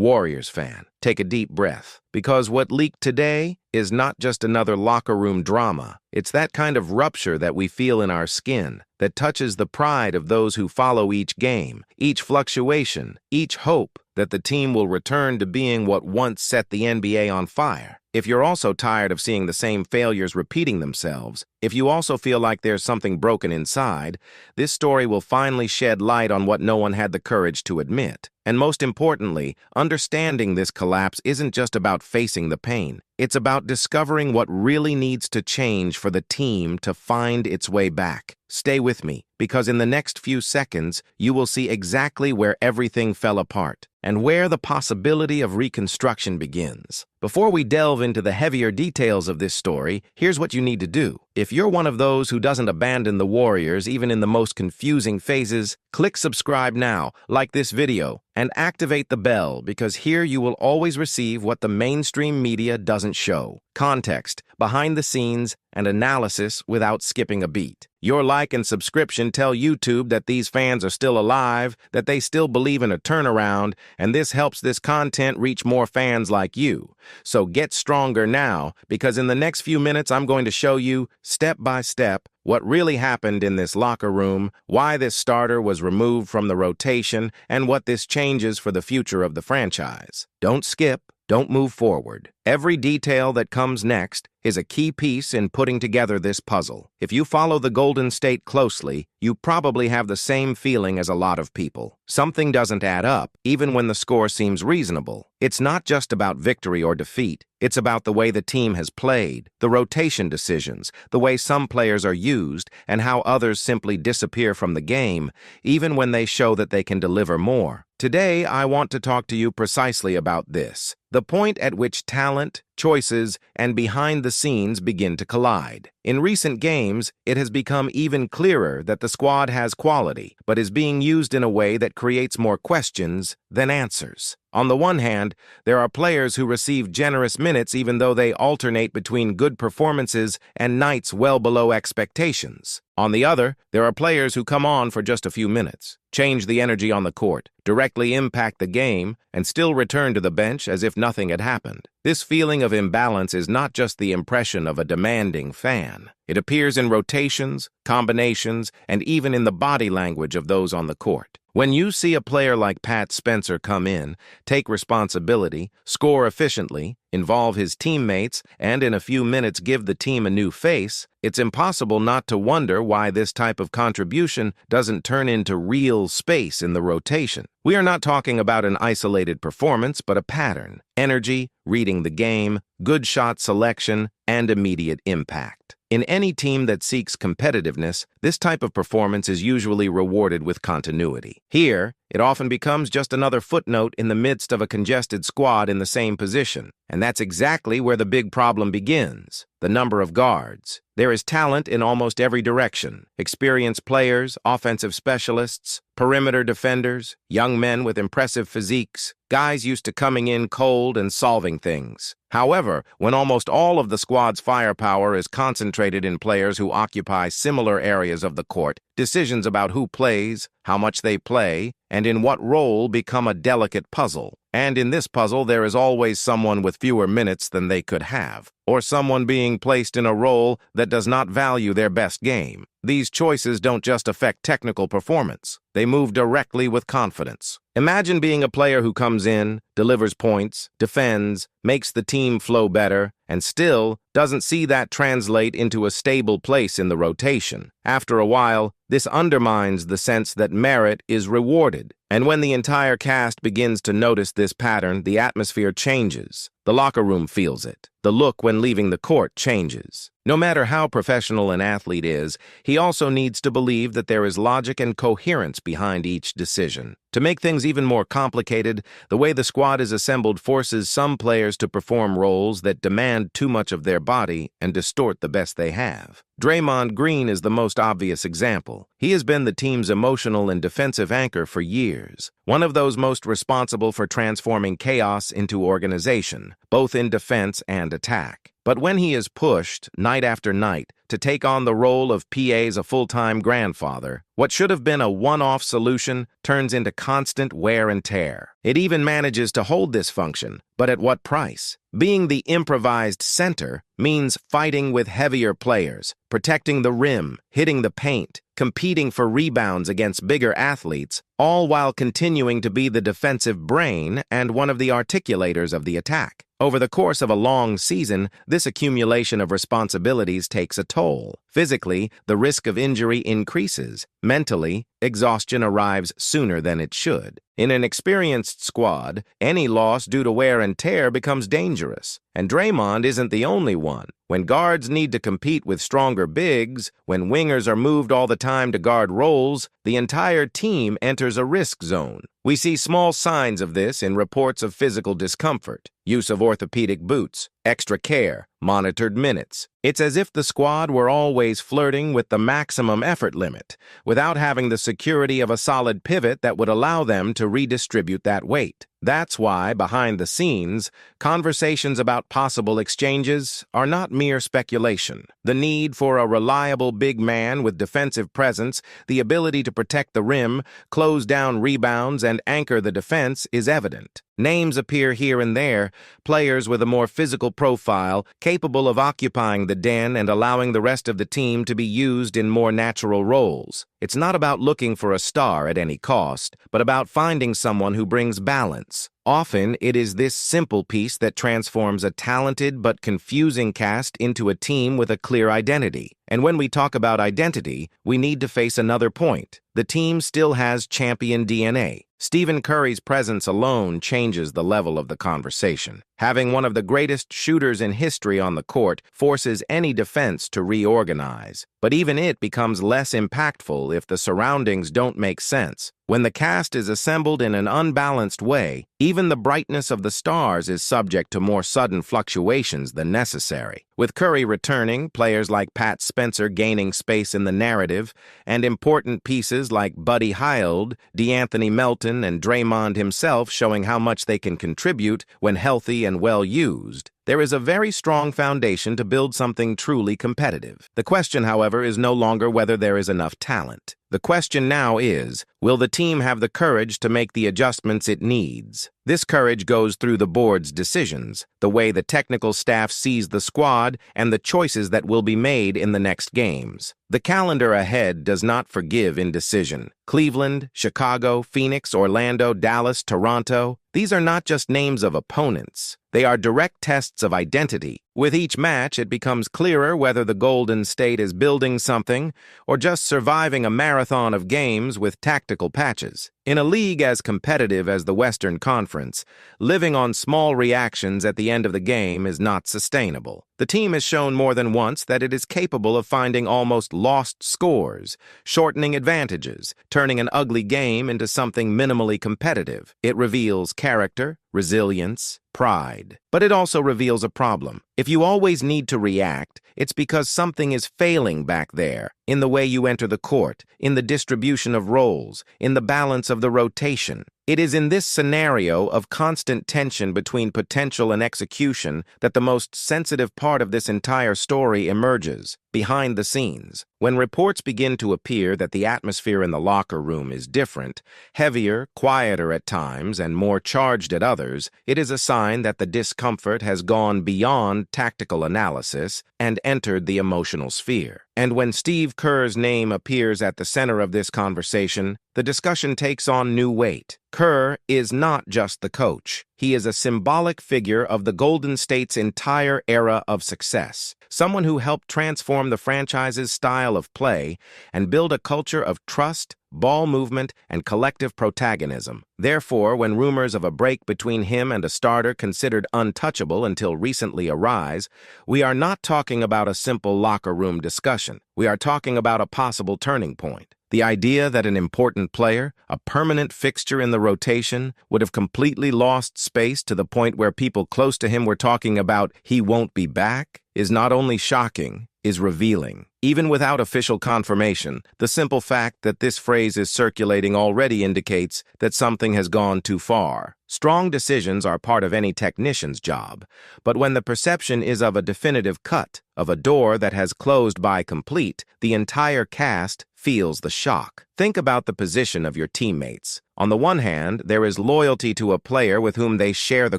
Warriors fan, take a deep breath, because what leaked today is not just another locker room drama. It's that kind of rupture that we feel in our skin, that touches the pride of those who follow each game, each fluctuation, each hope that the team will return to being what once set the NBA on fire. If you're also tired of seeing the same failures repeating themselves, if you also feel like there's something broken inside, this story will finally shed light on what no one had the courage to admit. And most importantly, understanding this collapse isn't just about facing the pain. It's about discovering what really needs to change for the team to find its way back. Stay with me, because in the next few seconds, you will see exactly where everything fell apart and where the possibility of reconstruction begins. Before we delve into the heavier details of this story, here's what you need to do. If you're one of those who doesn't abandon the Warriors even in the most confusing phases, click subscribe now, like this video, and activate the bell, because here you will always receive what the mainstream media doesn't show: context, behind the scenes, and analysis without skipping a beat. Your like and subscription tell YouTube that these fans are still alive, that they still believe in a turnaround, and this helps this content reach more fans like you. So get stronger now, because in the next few minutes I'm going to show you, step by step, what really happened in this locker room, why this starter was removed from the rotation, and what this changes for the future of the franchise. Don't skip. Don't move forward. Every detail that comes next is a key piece in putting together this puzzle. If you follow the Golden State closely, you probably have the same feeling as a lot of people. Something doesn't add up, even when the score seems reasonable. It's not just about victory or defeat. It's about the way the team has played, the rotation decisions, the way some players are used, and how others simply disappear from the game, even when they show that they can deliver more. Today, I want to talk to you precisely about this: the point at which talent, choices, and behind the scenes begin to collide. In recent games, it has become even clearer that the squad has quality, but is being used in a way that creates more questions than answers. On the one hand, there are players who receive generous minutes even though they alternate between good performances and nights well below expectations. On the other, there are players who come on for just a few minutes, change the energy on the court, directly impact the game, and still return to the bench as if nothing had happened. This feeling of imbalance is not just the impression of a demanding fan. It appears in rotations, combinations, and even in the body language of those on the court. When you see a player like Pat Spencer come in, take responsibility, score efficiently, involve his teammates, and in a few minutes give the team a new face, it's impossible not to wonder why this type of contribution doesn't turn into real space in the rotation. We are not talking about an isolated performance, but a pattern: energy, reading the game, good shot selection, and immediate impact. In any team that seeks competitiveness, this type of performance is usually rewarded with continuity. Here, it often becomes just another footnote in the midst of a congested squad in the same position. And that's exactly where the big problem begins: the number of guards. There is talent in almost every direction: experienced players, offensive specialists, perimeter defenders, young men with impressive physiques, guys used to coming in cold and solving things. However, when almost all of the squad's firepower is concentrated in players who occupy similar areas of the court, decisions about who plays, how much they play, and in what role become a delicate puzzle. And in this puzzle, there is always someone with fewer minutes than they could have, or someone being placed in a role that does not value their best game. These choices don't just affect technical performance. They move directly with confidence. Imagine being a player who comes in, delivers points, defends, makes the team flow better, and still doesn't see that translate into a stable place in the rotation. After a while, this undermines the sense that merit is rewarded. And when the entire cast begins to notice this pattern, the atmosphere changes. The locker room feels it. The look when leaving the court changes. No matter how professional an athlete is, he also needs to believe that there is logic and coherence behind each decision. To make things even more complicated, the way the squad is assembled forces some players to perform roles that demand too much of their body and distort the best they have. Draymond Green is the most obvious example. He has been the team's emotional and defensive anchor for years, one of those most responsible for transforming chaos into organization, both in defense and attack. But when he is pushed, night after night, to take on the role of PA as a full-time grandfather, what should have been a one-off solution turns into constant wear and tear. It even manages to hold this function, but at what price? Being the improvised center means fighting with heavier players, protecting the rim, hitting the paint, competing for rebounds against bigger athletes, all while continuing to be the defensive brain and one of the articulators of the attack. Over the course of a long season, this accumulation of responsibilities takes a toll. Physically, the risk of injury increases. Mentally, exhaustion arrives sooner than it should. In an experienced squad, any loss due to wear and tear becomes dangerous. And Draymond isn't the only one. When guards need to compete with stronger bigs, when wingers are moved all the time to guard roles, the entire team enters a risk zone. We see small signs of this in reports of physical discomfort, use of orthopedic boots, extra care, monitored minutes. It's as if the squad were always flirting with the maximum effort limit, without having the security of a solid pivot that would allow them to redistribute that weight. That's why, behind the scenes, conversations about possible exchanges are not mere speculation. The need for a reliable big man with defensive presence, the ability to protect the rim, close down rebounds, and anchor the defense is evident. Names appear here and there, players with a more physical profile, capable of occupying the den and allowing the rest of the team to be used in more natural roles. It's not about looking for a star at any cost, but about finding someone who brings balance. Often, it is this simple piece that transforms a talented but confusing cast into a team with a clear identity. And when we talk about identity, we need to face another point. The team still has champion DNA. Stephen Curry's presence alone changes the level of the conversation. Having one of the greatest shooters in history on the court forces any defense to reorganize. But even it becomes less impactful if the surroundings don't make sense. When the cast is assembled in an unbalanced way, even the brightness of the stars is subject to more sudden fluctuations than necessary. With Curry returning, players like Pat Spencer gaining space in the narrative, and important pieces like Buddy Hield, DeAnthony Melton, and Draymond himself showing how much they can contribute when healthy and well used, there is a very strong foundation to build something truly competitive. The question, however, is no longer whether there is enough talent. The question now is, will the team have the courage to make the adjustments it needs? This courage goes through the board's decisions, the way the technical staff sees the squad, and the choices that will be made in the next games. The calendar ahead does not forgive indecision. Cleveland, Chicago, Phoenix, Orlando, Dallas, Toronto, these are not just names of opponents. They are direct tests of identity. With each match, it becomes clearer whether the Golden State is building something or just surviving a marathon of games with tactical patches. In a league as competitive as the Western Conference, living on small reactions at the end of the game is not sustainable. The team has shown more than once that it is capable of finding almost lost scores, shortening advantages, turning an ugly game into something minimally competitive. It reveals character, resilience, pride. But it also reveals a problem. If you always need to react, it's because something is failing back there, in the way you enter the court, in the distribution of roles, in the balance of the rotation. It is in this scenario of constant tension between potential and execution that the most sensitive part of this entire story emerges, behind the scenes. When reports begin to appear that the atmosphere in the locker room is different, heavier, quieter at times, and more charged at others, it is a sign that the discomfort has gone beyond tactical analysis and entered the emotional sphere. And when Steve Kerr's name appears at the center of this conversation, the discussion takes on new weight. Kerr is not just the coach. He is a symbolic figure of the Golden State's entire era of success, someone who helped transform the franchise's style of play and build a culture of trust, ball movement, and collective protagonism. Therefore, when rumors of a break between him and a starter considered untouchable until recently arise, we are not talking about a simple locker room discussion. We are talking about a possible turning point. The idea that an important player, a permanent fixture in the rotation, would have completely lost space to the point where people close to him were talking about he won't be back is not only shocking, is revealing. Even without official confirmation, the simple fact that this phrase is circulating already indicates that something has gone too far. Strong decisions are part of any technician's job, but when the perception is of a definitive cut, of a door that has closed by complete, the entire cast feels the shock. Think about the position of your teammates. On the one hand, there is loyalty to a player with whom they share the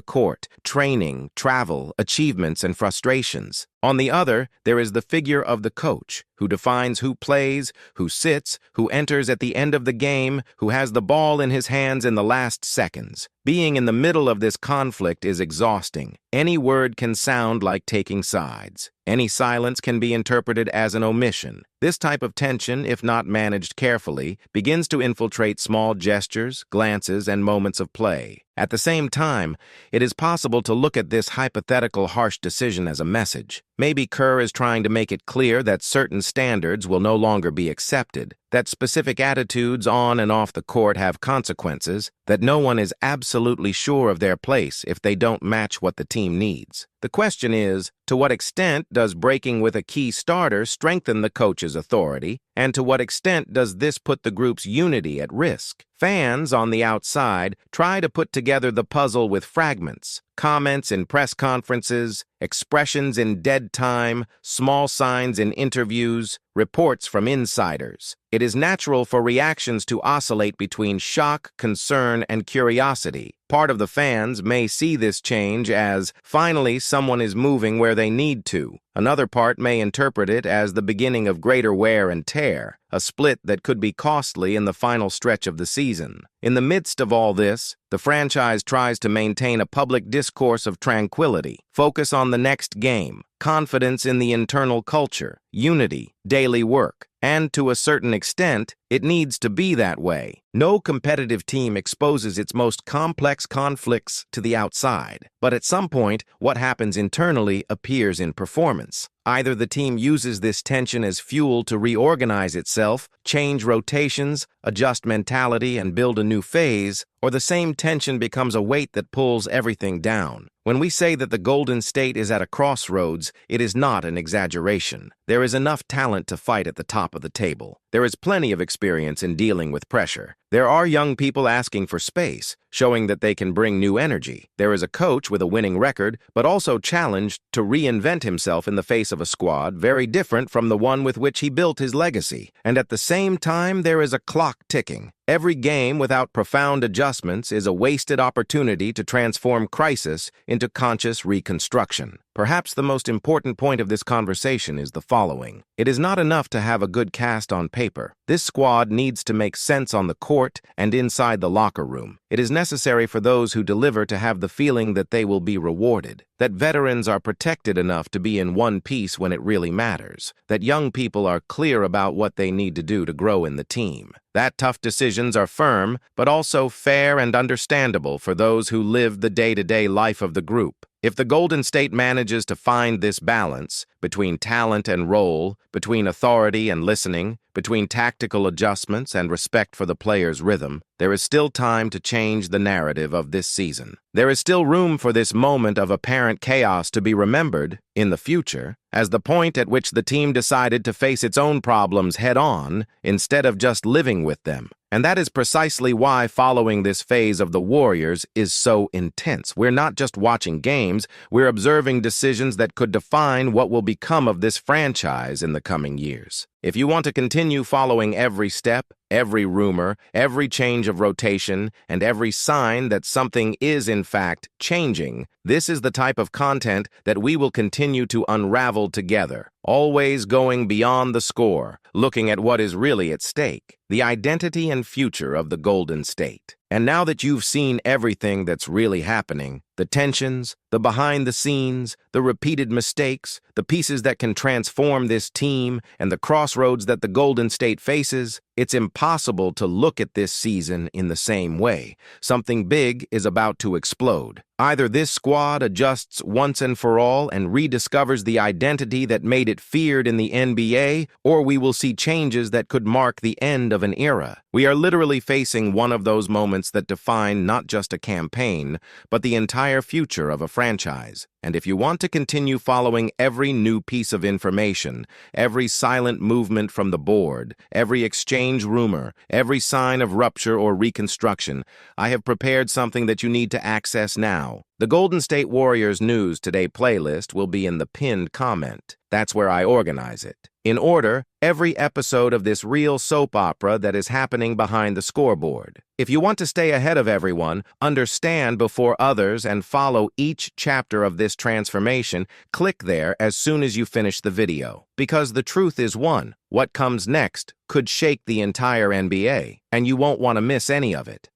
court, training, travel, achievements, and frustrations. On the other, there is the figure of the coach, who defines who plays, who sits, who enters at the end of the game, who has the ball in his hands in the last seconds. Being in the middle of this conflict is exhausting. Any word can sound like taking sides. Any silence can be interpreted as an omission. This type of tension, if not managed carefully, begins to infiltrate small gestures, glances, and moments of play. At the same time, it is possible to look at this hypothetical harsh decision as a message. Maybe Kerr is trying to make it clear that certain standards will no longer be accepted, that specific attitudes on and off the court have consequences, that no one is absolutely sure of their place if they don't match what the team needs. The question is, to what extent does breaking with a key starter strengthen the coach's authority, and to what extent does this put the group's unity at risk? Fans on the outside try to put together the puzzle with fragments, comments in press conferences, expressions in dead time, small signs in interviews, reports from insiders. It is natural for reactions to oscillate between shock, concern, and curiosity. Part of the fans may see this change as, finally, someone is moving where they need to. Another part may interpret it as the beginning of greater wear and tear, a split that could be costly in the final stretch of the season. In the midst of all this, the franchise tries to maintain a public discourse of tranquility, focus on the next game, confidence in the internal culture, unity, daily work, and to a certain extent, it needs to be that way. No competitive team exposes its most complex conflicts to the outside, but at some point, what happens internally appears in performance. Either the team uses this tension as fuel to reorganize itself, change rotations, adjust mentality, and build a new phase, or the same tension becomes a weight that pulls everything down. When we say that the Golden State is at a crossroads, it is not an exaggeration. There is enough talent to fight at the top of the table. There is plenty of experience in dealing with pressure. There are young people asking for space, showing that they can bring new energy. There is a coach with a winning record, but also challenged to reinvent himself in the face of a squad very different from the one with which he built his legacy. And at the same time, there is a clock ticking. Every game without profound adjustments is a wasted opportunity to transform crisis into conscious reconstruction. Perhaps the most important point of this conversation is the following. It is not enough to have a good cast on paper. This squad needs to make sense on the court and inside the locker room. It is necessary for those who deliver to have the feeling that they will be rewarded, that veterans are protected enough to be in one piece when it really matters, that young people are clear about what they need to do to grow in the team, that tough decisions are firm, but also fair and understandable for those who live the day-to-day life of the group. If the Golden State manages to find this balance between talent and role, between authority and listening, between tactical adjustments and respect for the player's rhythm, there is still time to change the narrative of this season. There is still room for this moment of apparent chaos to be remembered, in the future, as the point at which the team decided to face its own problems head-on instead of just living with them. And that is precisely why following this phase of the Warriors is so intense. We're not just watching games, we're observing decisions that could define what will become of this franchise in the coming years. If you want to continue following every step, every rumor, every change of rotation, and every sign that something is in fact changing, this is the type of content that we will continue to unravel together, always going beyond the score, looking at what is really at stake, the identity and future of the Golden State. And now that you've seen everything that's really happening, the tensions, the behind the scenes, the repeated mistakes, the pieces that can transform this team, and the crossroads that the Golden State faces, It's impossible to look at this season in the same way. Something big is about to explode. Either this squad adjusts once and for all and rediscovers the identity that made it feared in the NBA, or we will see changes that could mark the end of an era. We are literally facing one of those moments that define not just a campaign, but the entire future of a franchise. And if you want to continue following every new piece of information, every silent movement from the board, every exchange rumor, every sign of rupture or reconstruction, I have prepared something that you need to access now. The Golden State Warriors News Today playlist will be in the pinned comment. That's where I organize it. In order, every episode of this real soap opera that is happening behind the scoreboard. If you want to stay ahead of everyone, understand before others, and follow each chapter of this transformation, click there as soon as you finish the video. Because the truth is one, what comes next could shake the entire NBA, and you won't want to miss any of it.